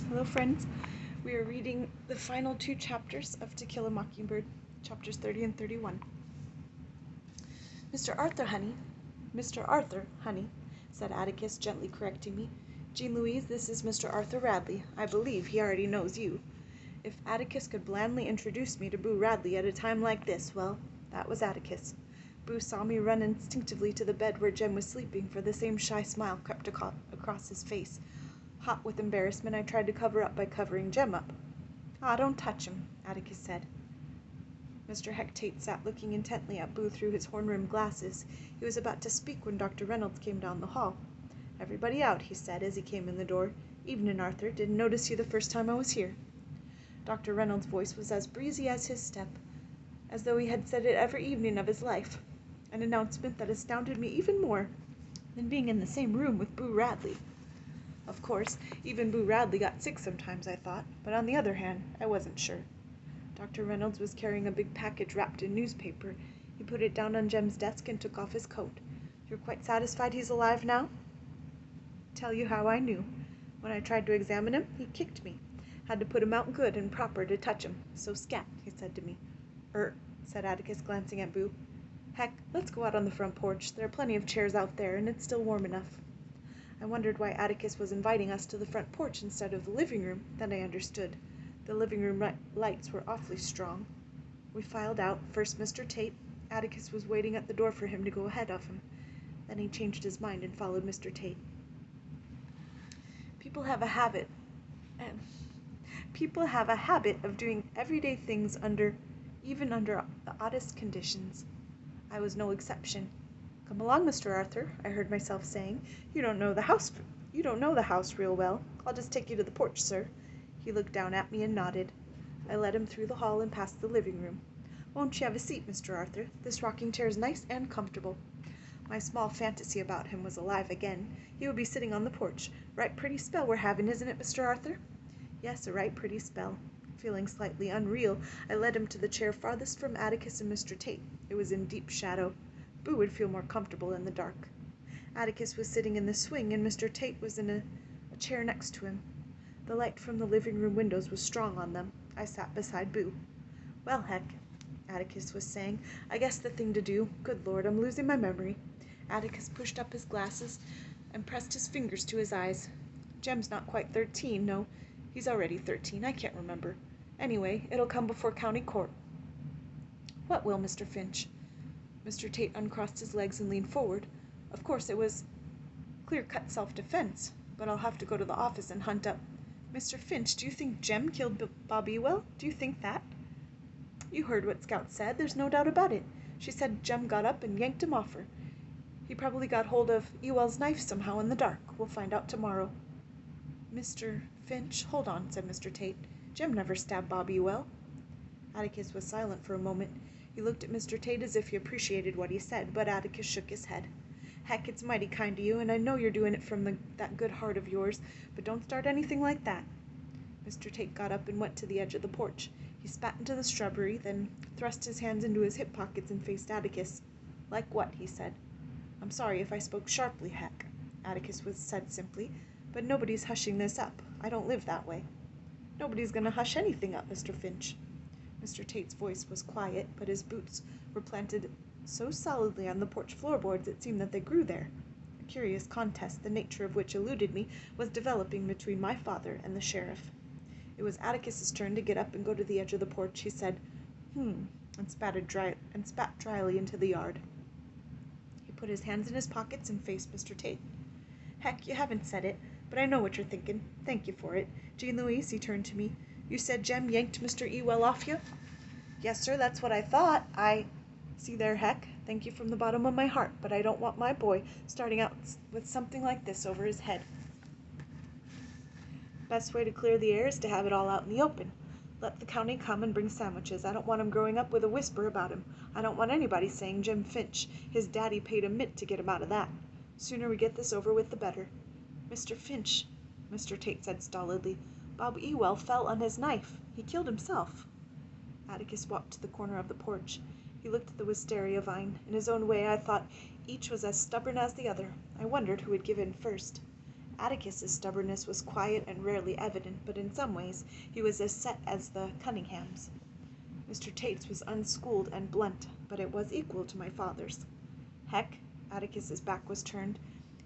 Hello friends, we are reading the final 2 chapters of To Kill a Mockingbird, chapters 30 and 31. Mr. Arthur, honey, said Atticus, gently correcting me. Jean Louise, this is Mr. Arthur Radley. I believe he already knows you. If Atticus could blandly introduce me to Boo Radley at a time like this, well, that was Atticus. Boo saw me run instinctively to the bed where Jem was sleeping, for the same shy smile crept across his face. Hot with embarrassment, I tried to cover up by covering Jem up. "Ah, don't touch him," Atticus said. Mr. Hecate sat looking intently at Boo through his horn-rimmed glasses. He was about to speak when Dr. Reynolds came down the hall. "Everybody out," he said as he came in the door. "Evenin', Arthur. Didn't notice you the first time I was here." Dr. Reynolds' voice was as breezy as his step, as though he had said it every evening of his life, an announcement that astounded me even more than being in the same room with Boo Radley. Of course, even Boo Radley got sick sometimes, I thought, but on the other hand, I wasn't sure. Dr. Reynolds was carrying a big package wrapped in newspaper. He put it down on Jem's desk and took off his coat. "You're quite satisfied he's alive now?" "Tell you how I knew. When I tried to examine him, he kicked me. Had to put him out good and proper to touch him. So scat, he said to me." Said Atticus, glancing at Boo. "Heck, let's go out on the front porch. There are plenty of chairs out there, and it's still warm enough." I wondered why Atticus was inviting us to the front porch instead of the living room. Then I understood. The living room lights were awfully strong. We filed out, first Mr. Tate. Atticus was waiting at the door for him to go ahead of him. Then he changed his mind and followed Mr. Tate. People have a habit of doing everyday things even under the oddest conditions. I was no exception. "Come along, Mr. Arthur," I heard myself saying. You don't know the house real well. I'll just take you to the porch, sir." He looked down at me and nodded. I led him through the hall and past the living room. "Won't you have a seat, Mr. Arthur? This rocking chair is nice and comfortable." My small fantasy about him was alive again. He would be sitting on the porch. "Right pretty spell we're having, isn't it, Mr. Arthur?" Yes, a right pretty spell. Feeling slightly unreal, I led him to the chair farthest from Atticus and Mr. Tate. It was in deep shadow. Boo would feel more comfortable in the dark. Atticus was sitting in the swing, and Mr. Tate was in a chair next to him. The light from the living room windows was strong on them. I sat beside Boo. "Well, heck," Atticus was saying, "I guess the thing to do. Good Lord, I'm losing my memory." Atticus pushed up his glasses and pressed his fingers to his eyes. "Jem's not quite 13, no, he's already 13, I can't remember. Anyway, it'll come before county court." "What will, Mr. Finch?" Mr. Tate uncrossed his legs and leaned forward. "Of course it was clear-cut self-defense, but I'll have to go to the office and hunt up—" "Mr. Finch, do you think Jem killed Bob Ewell? Do you think that?" "You heard what Scout said. There's no doubt about it. She said Jem got up and yanked him off her. He probably got hold of Ewell's knife somehow in the dark. We'll find out tomorrow." "Mr. Finch, hold on," said Mr. Tate. "Jem never stabbed Bob Ewell." Atticus was silent for a moment. He looked at Mr. Tate as if he appreciated what he said, but Atticus shook his head. "Heck, it's mighty kind to you, and I know you're doing it from that good heart of yours, but don't start anything like that." Mr. Tate got up and went to the edge of the porch. He spat into the shrubbery, then thrust his hands into his hip pockets and faced Atticus. "Like what?" he said. "I'm sorry if I spoke sharply, Heck," Atticus said simply, "but nobody's hushing this up. I don't live that way." "Nobody's going to hush anything up, Mr. Finch." Mr. Tate's voice was quiet, but his boots were planted so solidly on the porch floorboards it seemed that they grew there. A curious contest, the nature of which eluded me, was developing between my father and the sheriff. It was Atticus's turn to get up and go to the edge of the porch. He said, and spat dryly into the yard. He put his hands in his pockets and faced Mr. Tate. "Heck, you haven't said it, but I know what you're thinking. Thank you for it. Jean Louise," he turned to me, "you said Jem yanked Mr. Ewell off you?" "Yes, sir, that's what I thought. See there, Heck, thank you from the bottom of my heart, but I don't want my boy starting out with something like this over his head. Best way to clear the air is to have it all out in the open. Let the county come and bring sandwiches. I don't want him growing up with a whisper about him. I don't want anybody saying Jem Finch, his daddy paid a mint to get him out of that. Sooner we get this over with the better." "Mr. Finch," Mr. Tate said stolidly, "Bob Ewell fell on his knife. He killed himself." Atticus walked to the corner of the porch. He looked at the wisteria vine. In his own way, I thought each was as stubborn as the other. I wondered who would give in first. Atticus's stubbornness was quiet and rarely evident, but in some ways he was as set as the Cunninghams. Mr. Tate's was unschooled and blunt, but it was equal to my father's. Heck, Atticus's back was turned.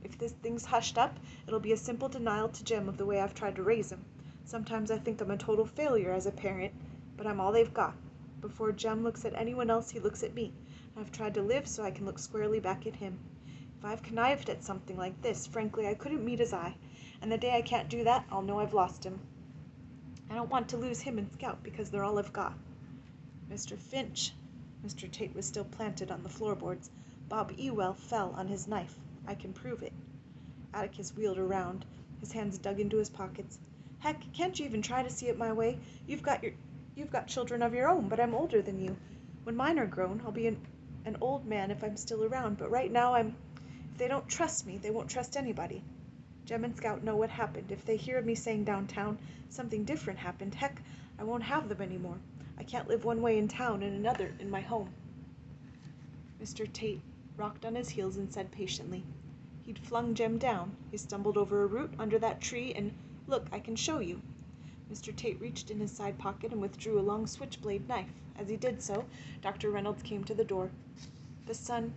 If this thing's hushed up, it'll be a simple denial to Jem of the way I've tried to raise him. Sometimes I think I'm a total failure as a parent, but I'm all they've got. Before Jem looks at anyone else, he looks at me. I've tried to live so I can look squarely back at him. If I've connived at something like this, frankly, I couldn't meet his eye, and the day I can't do that, I'll know I've lost him. I don't want to lose him and Scout because they're all I've got. Mr. Finch. Mr. Tate was still planted on the floorboards. Bob Ewell fell on his knife. I can prove it. Atticus wheeled around, his hands dug into his pockets. Heck, can't you even try to see it my way? You've got children of your own, but I'm older than you. When mine are grown, I'll be an old man if I'm still around, but right now if they don't trust me, they won't trust anybody. Jem and Scout know what happened. If they hear of me saying downtown something different happened, heck, I won't have them anymore. I can't live one way in town and another in my home. Mr. Tate rocked on his heels and said patiently, He'd flung Jem down. He stumbled over a root under that tree and, look, I can show you. Mr. Tate reached in his side pocket and withdrew a long switchblade knife. As he did so, Dr. Reynolds came to the door. The son,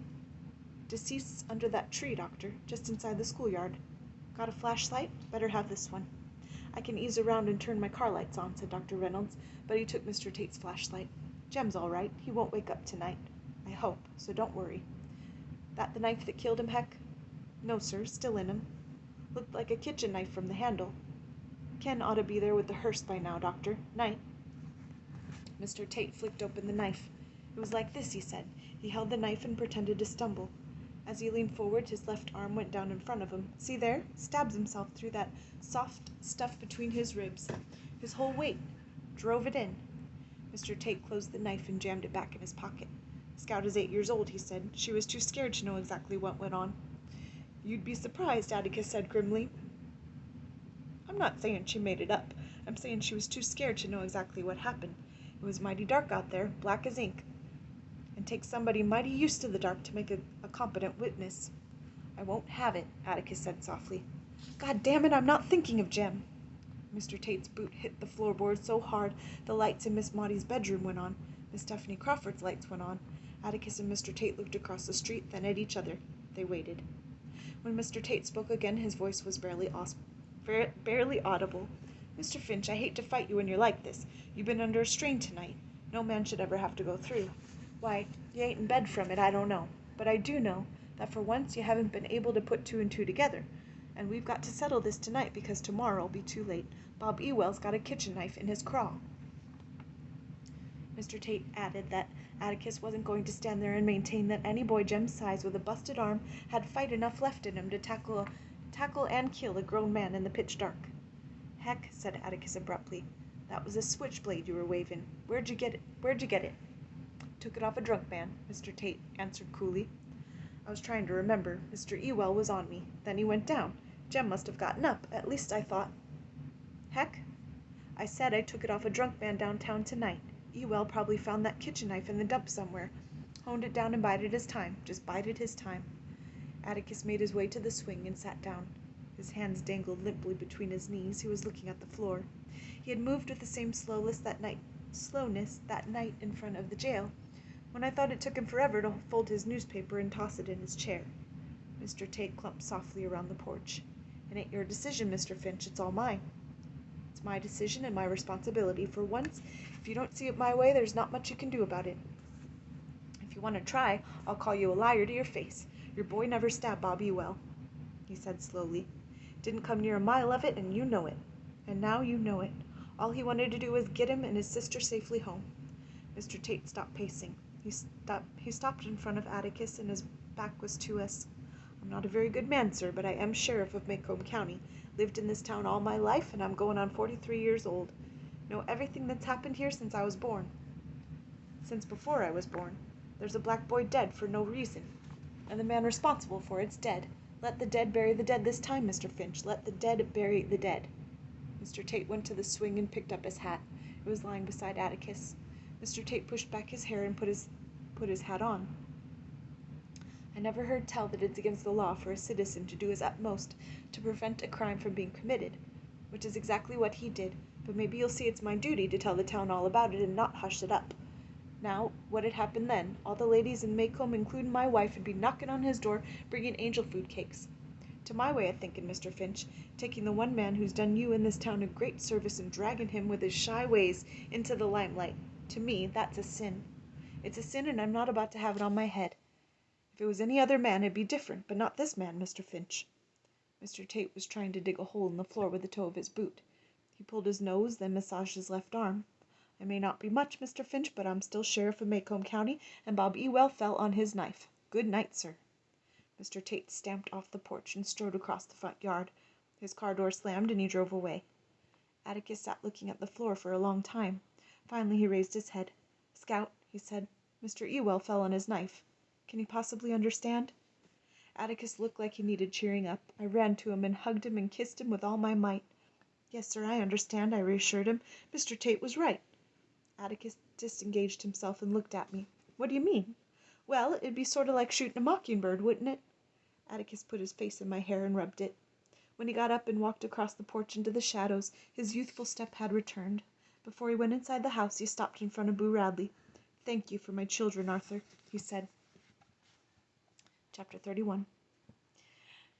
deceased under that tree, Doctor, just inside the schoolyard. Got a flashlight? Better have this one. I can ease around and turn my car lights on, said Dr. Reynolds, but he took Mr. Tate's flashlight. Jem's all right. He won't wake up tonight. I hope, so don't worry. That the knife that killed him, Heck? No, sir, still in him. Looked like a kitchen knife from the handle. Ken ought to be there with the hearse by now, Doctor. Night. Mr. Tate flicked open the knife. It was like this, he said. He held the knife and pretended to stumble. As he leaned forward, his left arm went down in front of him. See there? Stabs himself through that soft stuff between his ribs. His whole weight. Drove it in. Mr. Tate closed the knife and jammed it back in his pocket. Scout is 8 years old, he said. She was too scared to know exactly what went on. You'd be surprised, Atticus said grimly. I'm not saying she made it up. I'm saying she was too scared to know exactly what happened. It was mighty dark out there, black as ink. And takes somebody mighty used to the dark to make a competent witness. I won't have it, Atticus said softly. God damn it, I'm not thinking of Jem. Mr. Tate's boot hit the floorboard so hard the lights in Miss Maudie's bedroom went on. Miss Stephanie Crawford's lights went on. Atticus and Mr. Tate looked across the street, then at each other. They waited. When Mr. Tate spoke again, his voice was barely audible. Mr. Finch, I hate to fight you when you're like this. You've been under a strain tonight. No man should ever have to go through. Why, you ain't in bed from it, I don't know. But I do know that for once you haven't been able to put two and two together. And we've got to settle this tonight because tomorrow'll be too late. Bob Ewell's got a kitchen knife in his craw. Mr. Tate added that Atticus wasn't going to stand there and maintain that any boy Jem's size with a busted arm had fight enough left in him to tackle and kill a grown man in the pitch dark. Heck, said Atticus abruptly. That was a switchblade you were waving. Where'd you get it? Took it off a drunk man, Mr. Tate answered coolly. I was trying to remember. Mr. Ewell was on me. Then he went down. Jem must have gotten up. At least I thought. Heck, I said I took it off a drunk man downtown tonight. Ewell probably found that kitchen knife in the dump somewhere. Honed it down and bided his time. Just bided his time. Atticus made his way to the swing and sat down. His hands dangled limply between his knees. He was looking at the floor. He had moved with the same slowness that night in front of the jail, when I thought it took him forever to fold his newspaper and toss it in his chair. Mr. Tate clumped softly around the porch. It ain't your decision, Mr. Finch. It's all mine. It's my decision and my responsibility. For once, if you don't see it my way, there's not much you can do about it. If you want to try, I'll call you a liar to your face. Your boy never stabbed Bob Ewell, he said slowly. Didn't come near a mile of it, and you know it. And now you know it. All he wanted to do was get him and his sister safely home. Mr. Tate stopped pacing. He stopped in front of Atticus, and his back was to us. I'm not a very good man, sir, but I am sheriff of Macomb County. Lived in this town all my life, and I'm going on 43 years old. Know everything that's happened here since I was born. Since before I was born. There's a black boy dead for no reason. And the man responsible for it's dead. Let the dead bury the dead this time, Mr. Finch. Let the dead bury the dead. Mr. Tate went to the swing and picked up his hat. It was lying beside Atticus. Mr. Tate pushed back his hair and put his hat on. I never heard tell that it's against the law for a citizen to do his utmost to prevent a crime from being committed, which is exactly what he did, but maybe you'll see it's my duty to tell the town all about it and not hush it up. Now, what'd happen then? All the ladies in Maycomb, including my wife, would be knocking on his door, bringing angel food cakes. To my way of thinking, Mr. Finch, taking the one man who's done you and this town a great service and dragging him with his shy ways into the limelight, to me, that's a sin. It's a sin, and I'm not about to have it on my head. If it was any other man, it'd be different, but not this man, Mr. Finch." Mr. Tate was trying to dig a hole in the floor with the toe of his boot. He pulled his nose, then massaged his left arm. "I may not be much, Mr. Finch, but I'm still sheriff of Maycomb County, and Bob Ewell fell on his knife. Good night, sir." Mr. Tate stamped off the porch and strode across the front yard. His car door slammed, and he drove away. Atticus sat looking at the floor for a long time. Finally he raised his head. "Scout," he said, "Mr. Ewell fell on his knife. Can he possibly understand?" Atticus looked like he needed cheering up. I ran to him and hugged him and kissed him with all my might. "Yes, sir, I understand," I reassured him. "Mr. Tate was right." Atticus disengaged himself and looked at me. "What do you mean?" "Well, it'd be sort of like shooting a mockingbird, wouldn't it?" Atticus put his face in my hair and rubbed it. When he got up and walked across the porch into the shadows, his youthful step had returned. Before he went inside the house, he stopped in front of Boo Radley. "Thank you for my children, Arthur," he said. Chapter 31.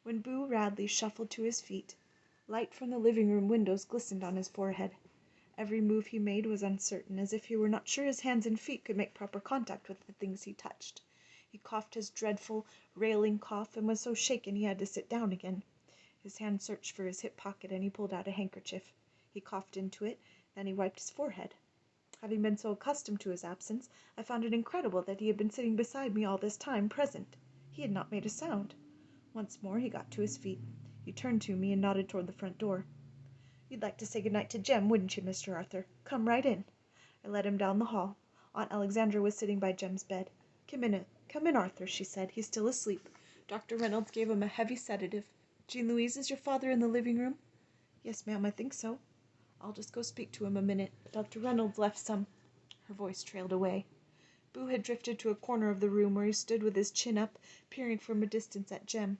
When Boo Radley shuffled to his feet, light from the living-room windows glistened on his forehead. Every move he made was uncertain, as if he were not sure his hands and feet could make proper contact with the things he touched. He coughed his dreadful, railing cough, and was so shaken he had to sit down again. His hand searched for his hip pocket, and he pulled out a handkerchief. He coughed into it, then he wiped his forehead. Having been so accustomed to his absence, I found it incredible that he had been sitting beside me all this time, present. He had not made a sound. Once more he got to his feet. He turned to me and nodded toward the front door. "You'd like to say good night to Jem, wouldn't you, Mr. Arthur? Come right in." I led him down the hall. Aunt Alexandra was sitting by Jem's bed. Come in, Arthur," she said. "He's still asleep." Dr. Reynolds gave him a heavy sedative. "Jean Louise, is your father in the living room?" "Yes, ma'am, I think so." "I'll just go speak to him a minute. Dr. Reynolds left some—" Her voice trailed away. Boo had drifted to a corner of the room where he stood with his chin up, peering from a distance at Jem.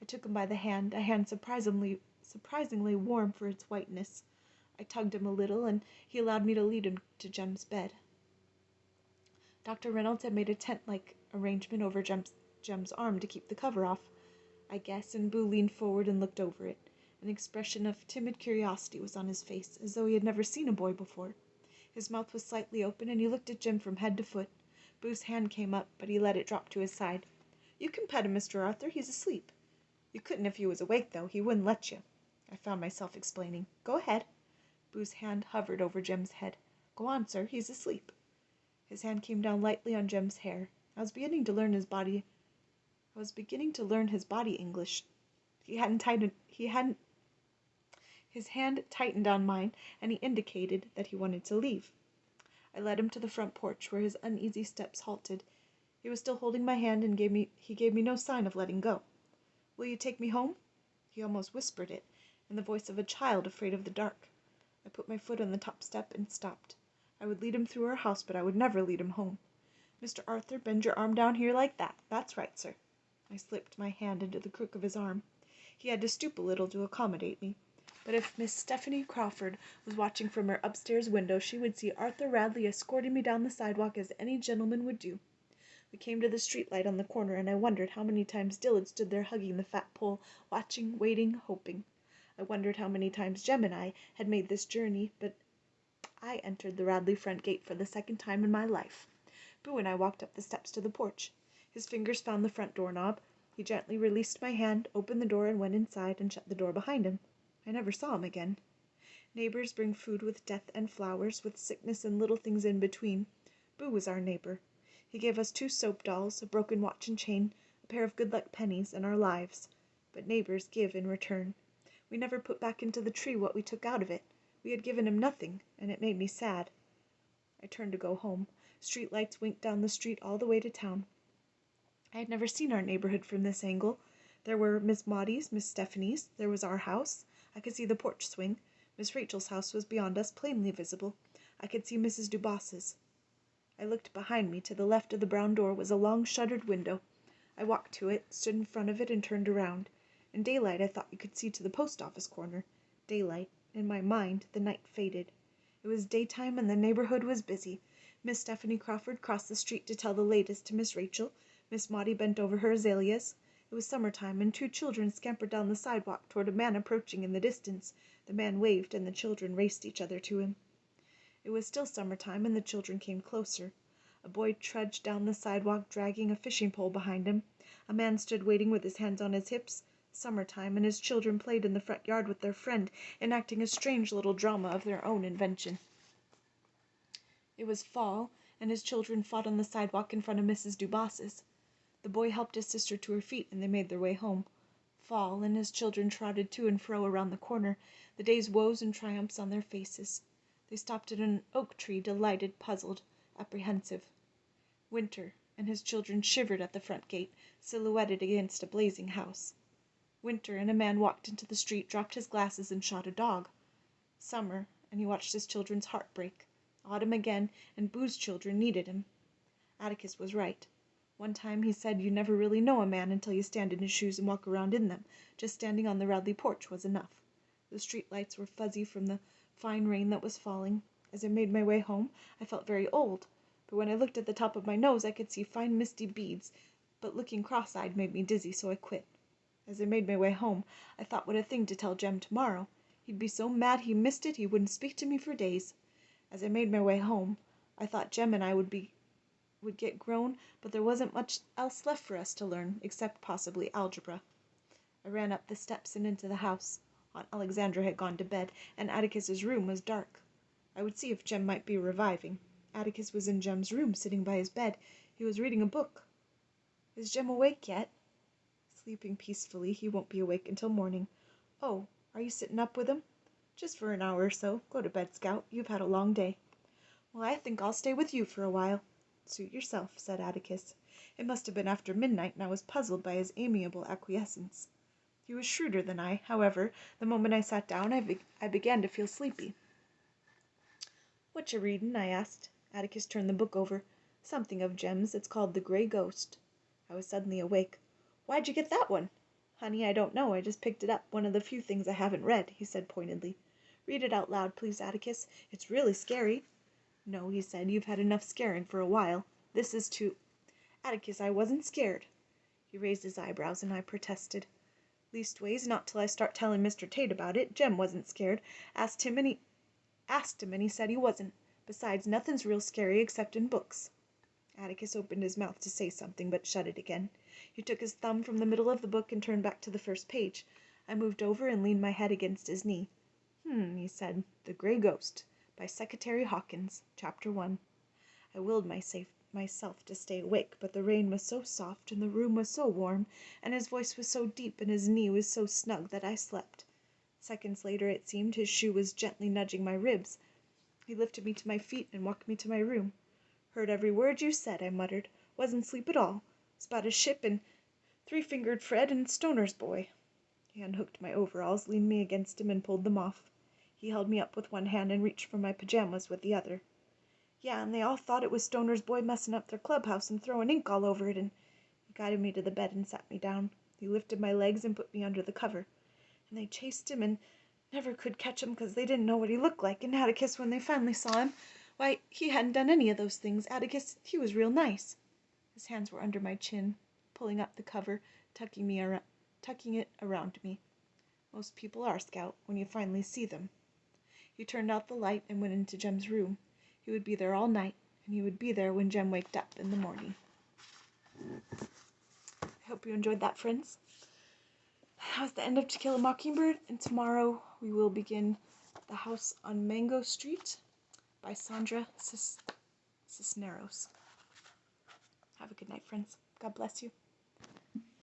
I took him by the hand, a hand surprisingly warm for its whiteness. I tugged him a little, and he allowed me to lead him to Jem's bed. Dr. Reynolds had made a tent-like arrangement over Jem's arm to keep the cover off, I guess, and Boo leaned forward and looked over it. An expression of timid curiosity was on his face, as though he had never seen a boy before. His mouth was slightly open, and he looked at Jem from head to foot. Boo's hand came up, but he let it drop to his side. "You can pet him, Mr. Arthur. He's asleep." "You couldn't if he was awake, though. He wouldn't let you." I found myself explaining. "Go ahead." Boo's hand hovered over Jem's head. "Go on, sir. He's asleep." His hand came down lightly on Jem's hair. I was beginning to learn his body English. His hand tightened on mine, and he indicated that he wanted to leave. I led him to the front porch, where his uneasy steps halted. He was still holding my hand, and he gave me no sign of letting go. "Will you take me home?" He almost whispered it, in the voice of a child afraid of the dark. I put my foot on the top step and stopped. I would lead him through our house, but I would never lead him home. "Mr. Arthur, bend your arm down here like that. That's right, sir." I slipped my hand into the crook of his arm. He had to stoop a little to accommodate me. But if Miss Stephanie Crawford was watching from her upstairs window, she would see Arthur Radley escorting me down the sidewalk as any gentleman would do. We came to the street light on the corner, and I wondered how many times Dill had stood there hugging the fat pole, watching, waiting, hoping. I wondered how many times Jem and I had made this journey, but I entered the Radley front gate for the second time in my life. Boo and I walked up the steps to the porch. His fingers found the front doorknob. He gently released my hand, opened the door, and went inside and shut the door behind him. I never saw him again. Neighbors bring food with death and flowers, with sickness and little things in between. Boo was our neighbor. He gave us 2 soap dolls, a broken watch and chain, a pair of good-luck pennies, and our lives. But neighbors give in return. We never put back into the tree what we took out of it. We had given him nothing, and it made me sad. I turned to go home. Street lights winked down the street all the way to town. I had never seen our neighborhood from this angle. There were Miss Maudie's, Miss Stephanie's, there was our house. I could see the porch swing. Miss Rachel's house was beyond us, plainly visible. I could see Mrs. Dubos's. I looked behind me. To the left of the brown door was a long shuttered window. I walked to it, stood in front of it, and turned around. In daylight I thought you could see to the post office corner. Daylight. In my mind the night faded. It was daytime and the neighborhood was busy. Miss Stephanie Crawford crossed the street to tell the latest to Miss Rachel. Miss Maudie bent over her azaleas. It was summertime, and 2 children scampered down the sidewalk toward a man approaching in the distance. The man waved, and the children raced each other to him. It was still summertime, and the children came closer. A boy trudged down the sidewalk, dragging a fishing pole behind him. A man stood waiting with his hands on his hips. Summertime, and his children played in the front yard with their friend, enacting a strange little drama of their own invention. It was fall, and his children fought on the sidewalk in front of Mrs. Dubas's. The boy helped his sister to her feet, and they made their way home. Fall, and his children trotted to and fro around the corner, the day's woes and triumphs on their faces. They stopped at an oak tree, delighted, puzzled, apprehensive. Winter, and his children shivered at the front gate, silhouetted against a blazing house. Winter, and a man walked into the street, dropped his glasses, and shot a dog. Summer, and he watched his children's heart break. Autumn again, and Boo's children needed him. Atticus was right. One time he said you never really know a man until you stand in his shoes and walk around in them. Just standing on the Radley porch was enough. The street lights were fuzzy from the fine rain that was falling. As I made my way home, I felt very old, but when I looked at the top of my nose I could see fine misty beads, but looking cross-eyed made me dizzy, so I quit. As I made my way home, I thought what a thing to tell Jem tomorrow. He'd be so mad he missed it he wouldn't speak to me for days. As I made my way home, I thought Jem and I would get grown, but there wasn't much else left for us to learn, except possibly algebra. I ran up the steps and into the house. Aunt Alexandra had gone to bed, and Atticus's room was dark. I would see if Jem might be reviving. Atticus was in Jem's room, sitting by his bed. He was reading a book. Is Jem awake yet? Sleeping peacefully. He won't be awake until morning. Oh, are you sitting up with him? Just for an hour or so. Go to bed, Scout. You've had a long day. Well, I think I'll stay with you for a while. Suit yourself, said Atticus. It must have been after midnight, and I was puzzled by his amiable acquiescence. He was shrewder than I. However, the moment I sat down, I began to feel sleepy. What you readin'? I asked. Atticus turned the book over. Something of Jem's. It's called The Grey Ghost. I was suddenly awake. Why'd you get that one? Honey, I don't know. I just picked it up. One of the few things I haven't read, he said pointedly. Read it out loud, please, Atticus. It's really scary. No, he said. You've had enough scaring for a while. This is too... Atticus, I wasn't scared. He raised his eyebrows, and I protested. Leastways, not till I start telling Mr. Tate about it. Jem wasn't scared. Asked him, and he said he wasn't. Besides, nothing's real scary except in books. Atticus opened his mouth to say something, but shut it again. He took his thumb from the middle of the book and turned back to the first page. I moved over and leaned my head against his knee. He said. The Grey Ghost, by Secretary Hawkins, Chapter 1. I willed myself to stay awake, but the rain was so soft, and the room was so warm, and his voice was so deep, and his knee was so snug that I slept. Seconds later, it seemed, his shoe was gently nudging my ribs. He lifted me to my feet and walked me to my room. Heard every word you said, I muttered. Wasn't asleep at all. It's about a ship and Three-Fingered Fred and Stoner's boy. He unhooked my overalls, leaned me against him, and pulled them off. He held me up with one hand and reached for my pajamas with the other. Yeah, and they all thought it was Stoner's boy messing up their clubhouse and throwing ink all over it, and he guided me to the bed and sat me down. He lifted my legs and put me under the cover. And they chased him and never could catch him because they didn't know what he looked like. And Atticus, when they finally saw him, why, he hadn't done any of those things. Atticus, he was real nice. His hands were under my chin, pulling up the cover, tucking it around me. Most people are, Scout, when you finally see them. He turned out the light and went into Jem's room. He would be there all night, and he would be there when Jem waked up in the morning. I hope you enjoyed that, friends. That was the end of To Kill a Mockingbird, and tomorrow we will begin The House on Mango Street by Sandra Cisneros. Have a good night, friends. God bless you.